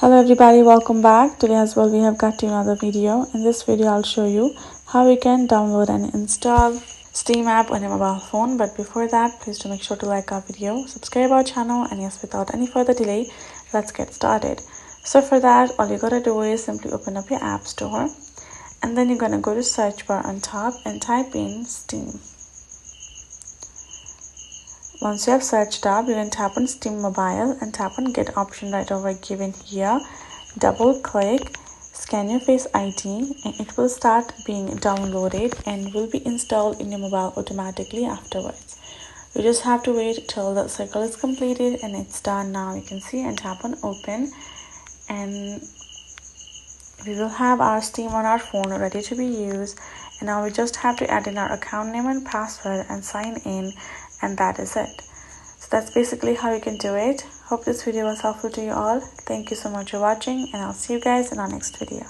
Hello everybody, welcome back. Today as well we have got to another video. In this video I'll show you how you can download and install Steam app on your mobile phone. But before that, please do make sure to like our video, subscribe our channel, and yes, without any further delay, let's get started. So for that, all you gotta do is simply open up your app store, and then you're gonna go to search bar on top and type in Steam. Once you have searched up, you can tap on Steam Mobile and tap on Get option right over given here. Double click, scan your Face ID, and it will start being downloaded and will be installed in your mobile automatically afterwards. You just have to wait till the cycle is completed and it's done. Now you can see and tap on Open, and we will have our Steam on our phone ready to be used. And now we just have to add in our account name and password and sign in, and that is it. So that's basically how you can do it. Hope this video was helpful to you all. Thank you so much for watching, and I'll see you guys in our next video.